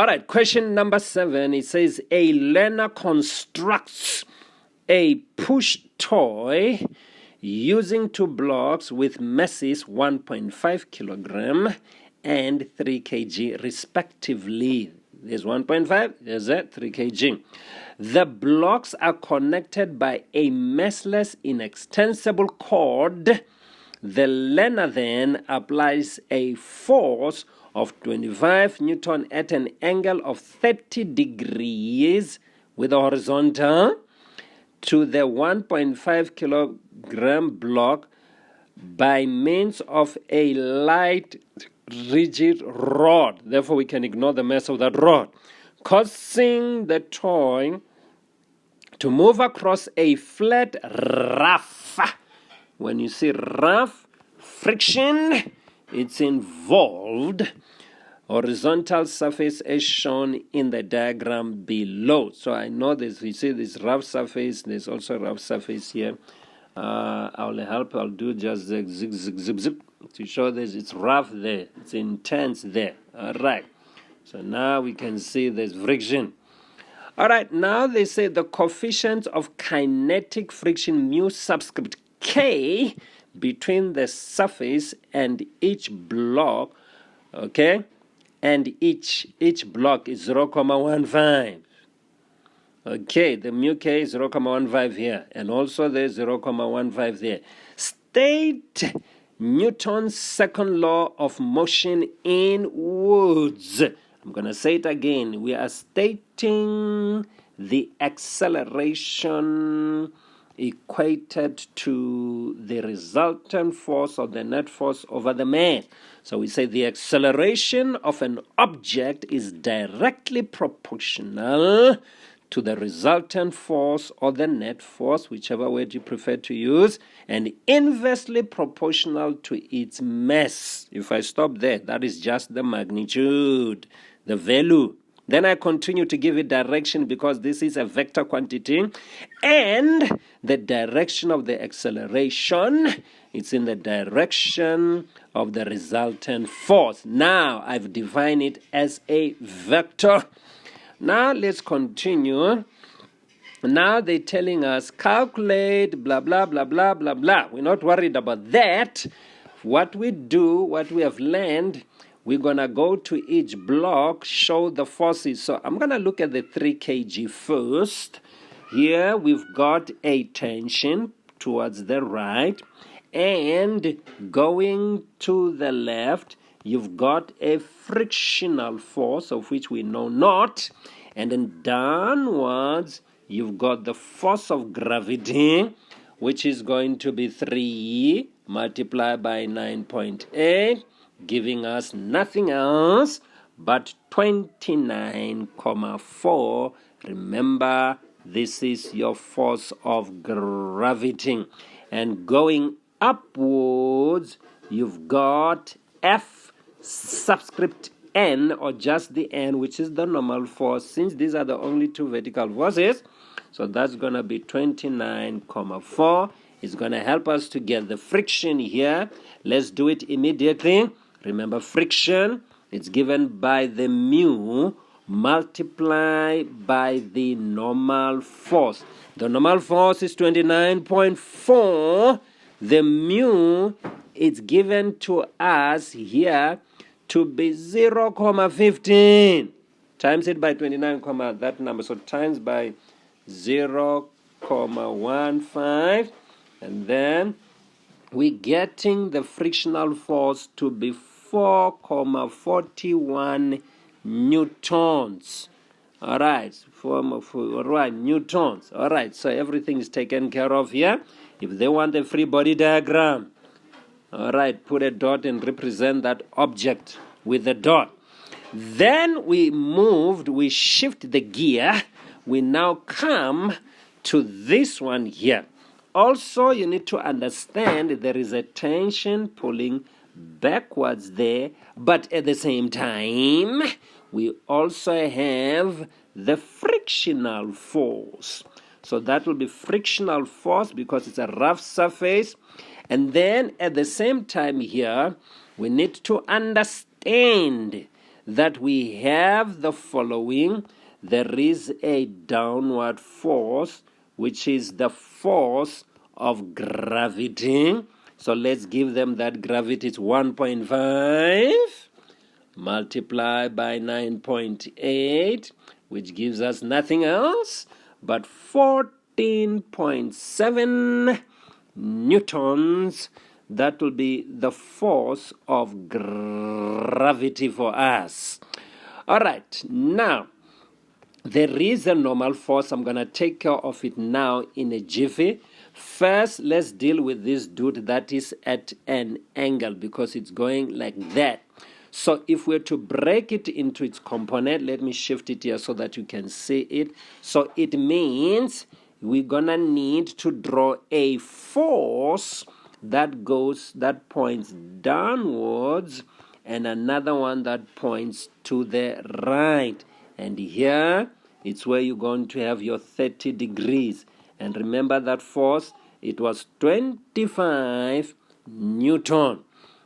All right, question number 7. It says a learner constructs a push toy using 2 blocks with masses 1.5 kilogram and 3 kg respectively. There's 1.5, there's 3 kg. The blocks are connected by a massless inextensible cord. The learner then applies a force of 25 Newton at an angle of 30 degrees with a horizontal to the 1.5 kilogram block by means of a light rigid rod. Therefore, we can ignore the mass of that rod, causing the toy to move across a flat rough. When you see rough, friction, it's involved. Horizontal surface as shown in the diagram below. So I know this. You see this rough surface. There's also rough surface here. I'll do just zig, zig, zig, zig, zig, to show this. It's rough there. It's intense there. All right. So now we can see there's friction. All right. Now they say the coefficient of kinetic friction mu subscript K between the surface and each block, okay, and each block is 0.15. Okay, the mu K is 0.15 here, and also there's 0.15 there. State Newton's second law of motion in words. I'm going to say it again. We are stating the acceleration equated to the resultant force or the net force over the mass. So we say the acceleration of an object is directly proportional to the resultant force or the net force, whichever word you prefer to use, and inversely proportional to its mass. If I stop there, that is just the magnitude, the value. Then I continue to give it direction because this is a vector quantity, and the direction of the acceleration, it's in the direction of the resultant force. Now I've defined it as a vector. Now let's continue. Now they're telling us calculate blah blah blah blah blah blah. We're not worried about that. What we do, what we have learned, we're going to go to each block, show the forces. So I'm going to look at the 3 kg first. Here we've got a tension towards the right, and going to the left, you've got a frictional force of which we know not, and then downwards, you've got the force of gravity, which is going to be 3 multiplied by 9.8. giving us nothing else but 29.4. Remember, this is your force of gravity. And going upwards, you've got F subscript N, or just the N, which is the normal force, since these are the only 2 vertical forces. So that's going to be 29.4. It's going to help us to get the friction here. Let's do it immediately. Remember, friction, it's given by the mu multiplied by the normal force. The normal force is 29.4. The mu, it's given to us here to be 0.15. Times it by 29, that number. So times by 0.15. And then we're getting the frictional force to be 4.41 newtons. All right, newtons. All right, so everything is taken care of here. If they want a free body diagram, all right, put a dot and represent that object with a dot. Then we shift the gear. We now come to this one here. Also, you need to understand there is a tension pulling backwards there, but at the same time, we also have the frictional force. So that will be frictional force because it's a rough surface. And then at the same time here, we need to understand that we have the following. There is a downward force, which is the force of gravity. So let's give them that gravity. It's 1.5 multiplied by 9.8, which gives us nothing else but 14.7 newtons. That will be the force of gravity for us. All right, now there is a normal force. I'm going to take care of it now in a jiffy. First, let's deal with this dude that is at an angle because it's going like that. So if we're to break it into its component, let me shift it here so that you can see it. So it means we're going to need to draw a force that points downwards and another one that points to the right. And here, it's where you're going to have your 30 degrees. And remember that force, it was 25 Newton.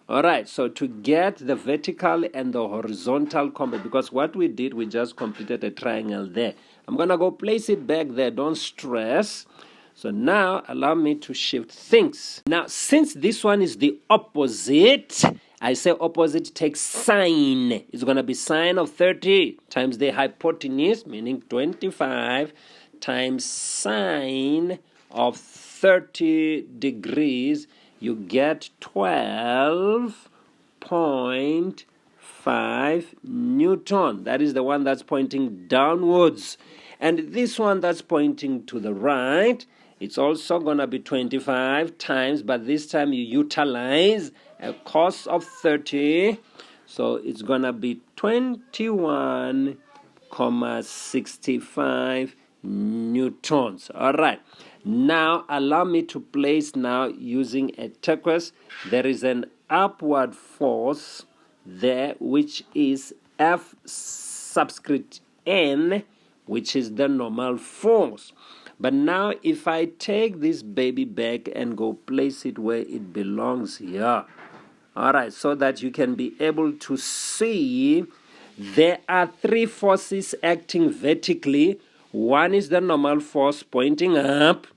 All right, so to get the vertical and the horizontal component, because what we did, we just completed a triangle there. I'm going to go place it back there. Don't stress. So now, allow me to shift things. Now, since this one is the opposite, I say opposite takes sine. It's going to be sine of 30 times the hypotenuse, meaning 25, times sine of 30 degrees. You get 12.5 Newton. That is the one that's pointing downwards. And this one that's pointing to the right, it's also going to be 25 times, but this time you utilize a cos of 30. So it's going to be 21.65 newtons. All right. Now, allow me to place now using a turquoise. There is an upward force there, which is F subscript N, which is the normal force. But now, if I take this baby back and go place it where it belongs here, all right, so that you can be able to see there are three forces acting vertically. One is the normal force pointing up.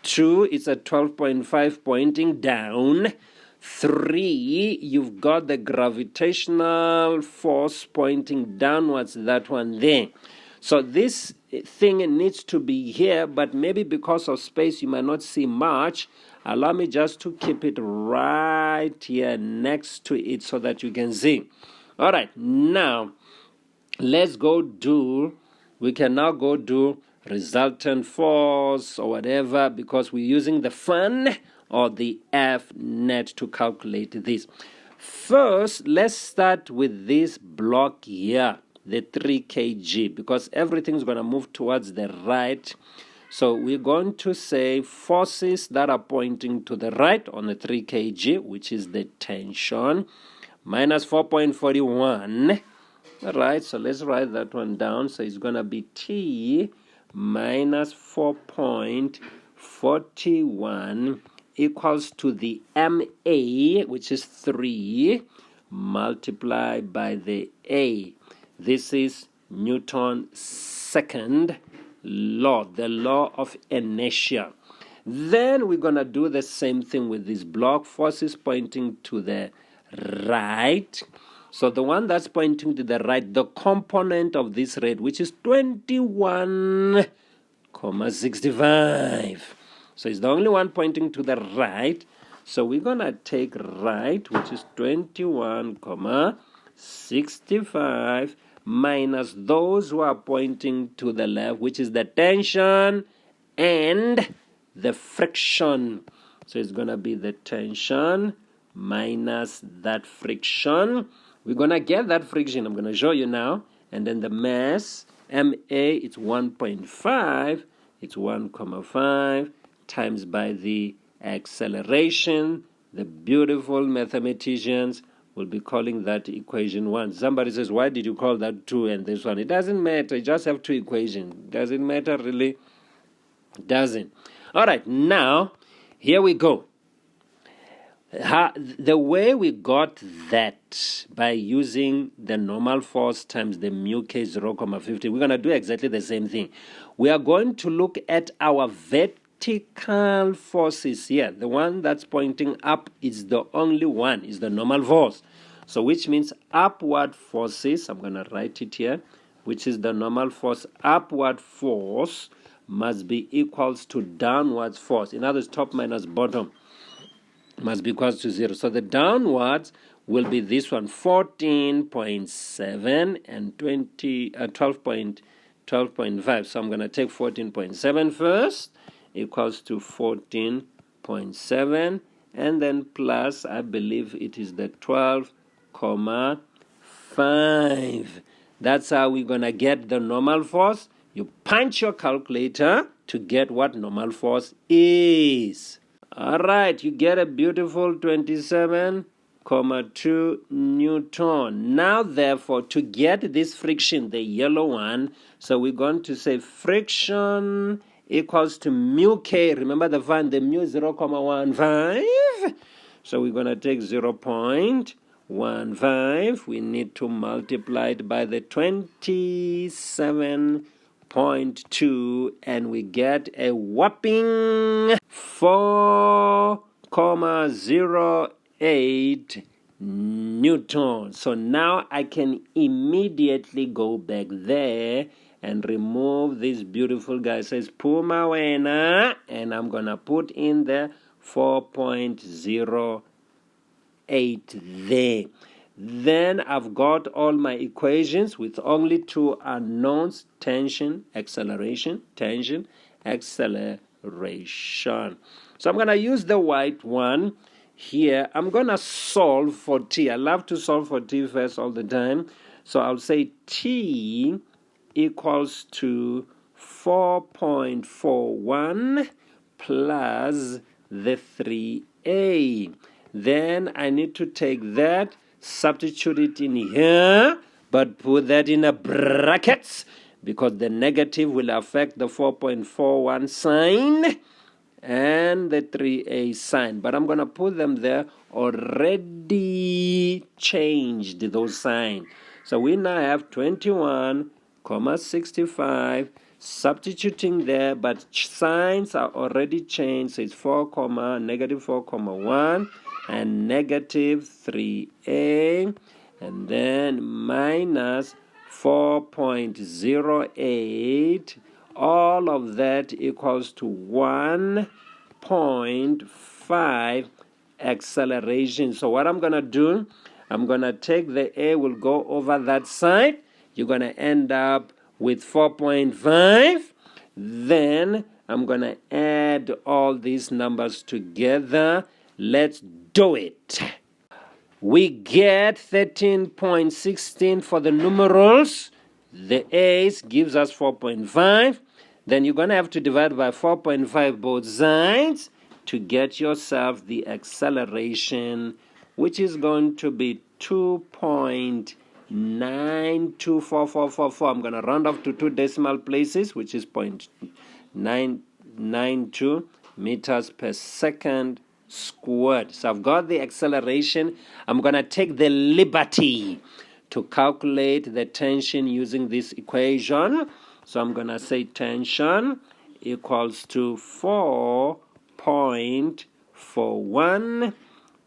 2, it's a 12.5 pointing down. 3, you've got the gravitational force pointing downwards, that one there. So this thing needs to be here, but maybe because of space you might not see much. Allow me just to keep it right here next to it so that you can see. All right, now let's go do, we can now go do resultant force or whatever, because we're using the Fun or the F net to calculate this. First, let's start with this block here, the 3 kg, because everything's going to move towards the right. So we're going to say forces that are pointing to the right on the 3 kg, which is the tension, minus 4.41. All right, so let's write that one down. So it's going to be T minus 4.41 equals to the MA, which is 3, multiplied by the A. This is Newton's second law, the law of inertia. Then we're going to do the same thing with this block. Forces pointing to the right. So the one that's pointing to the right, the component of this rate, which is 21.65. So it's the only one pointing to the right. So we're going to take right, which is 21.65, minus those who are pointing to the left, which is the tension and the friction. So it's going to be the tension minus that friction. We're going to get that friction. I'm going to show you now. And then the mass, MA, it's 1.5. It's 1.5 times by the acceleration. The beautiful mathematicians will be calling that equation 1. Somebody says, why did you call that 2 and this one? It doesn't matter. You just have two equations. Does it matter, really? It doesn't. All right, now, here we go. The way we got that by using the normal force times the mu k 0,50, we're going to do exactly the same thing. We are going to look at our vertical forces here. The one that's pointing up is the only one, is the normal force. So which means upward forces, I'm going to write it here, which is the normal force. Upward force must be equals to downward force. In other words, top minus bottom must be equals to 0. So the downwards will be this one, 14.7 and 12.5. So I'm going to take 14.7 first, equals to 14.7, and then plus, I believe it is the 12.5. That's how we're going to get the normal force. You punch your calculator to get what normal force is. All right, you get a beautiful 27.2 Newton. Now, therefore, to get this friction, the yellow one, so we're going to say friction equals to mu k. Remember the mu is 0.15. So we're going to take 0.15. We need to multiply it by the 27.2, and we get a whopping 4.08 Newton. So now I can immediately go back there and remove this beautiful guy. It says Puma Wena, and I'm gonna put in the 4.08 there. Then I've got all my equations with only two unknowns: tension, acceleration, tension, acceleration. So I'm going to use the white one here. I'm going to solve for t. I love to solve for t first all the time. So I'll say t equals to 4.41 plus the 3a. Then I need to take that, substitute it in here, but put that in a brackets because the negative will affect the 4.41 sign and the 3a sign. But I'm going to put them there, already changed those signs. So we now have 21.65, substituting there, but signs are already changed. So it's negative 4.1 and negative 3a, and then minus 4.08. All of that equals to 1.5 acceleration. So what I'm going to do, I'm going to take the a, will go over that side. You're going to end up with 4.5. Then I'm going to add all these numbers together. Let's do it. We get 13.16 for the numerals. The a's gives us 4.5. Then you're going to have to divide by 4.5 both sides to get yourself the acceleration, which is going to be 2.92444. I'm going to round off to 2 decimal places, which is 0.992 meters per second squared. So I've got the acceleration. I'm going to take the liberty to calculate the tension using this equation. So I'm going to say tension equals to 4.41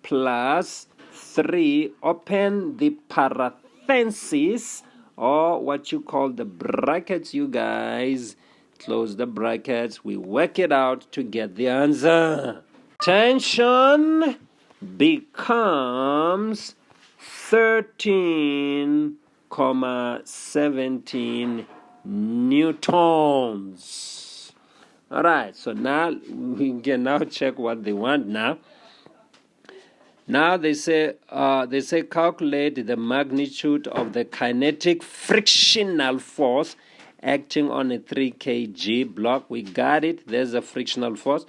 plus 3, open the parentheses, or what you call the brackets, you guys. Close the brackets. We work it out to get the answer. Tension becomes 13.17 newtons. All right, so now we can now check what they want now. Now they say calculate the magnitude of the kinetic frictional force acting on a 3 kg block. We got it. There's a frictional force,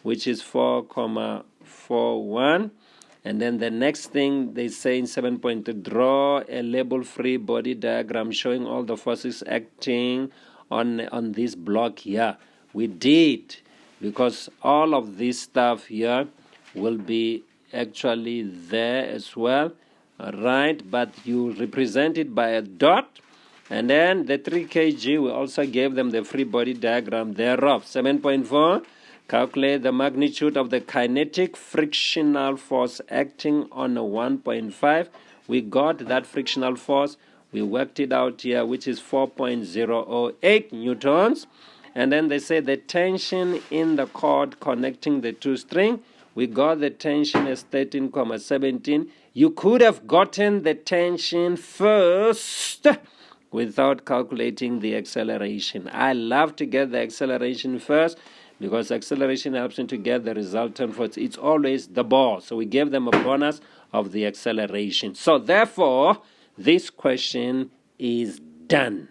which is 4.41. And then the next thing they say in 7.2, draw a label-free body diagram showing all the forces acting on this block here. We did, because all of this stuff here will be actually there as well. All right, but you represent it by a dot. And then the 3 kg, we also gave them the free body diagram thereof. 7.4, calculate the magnitude of the kinetic frictional force acting on a 1.5. We got that frictional force. We worked it out here, which is 4.008 newtons. And then they say the tension in the cord connecting the two string. We got the tension as 13,17. You could have gotten the tension first without calculating the acceleration. I love to get the acceleration first because acceleration helps me to get the resultant force. It's always the ball. So we gave them a bonus of the acceleration. So therefore, this question is done.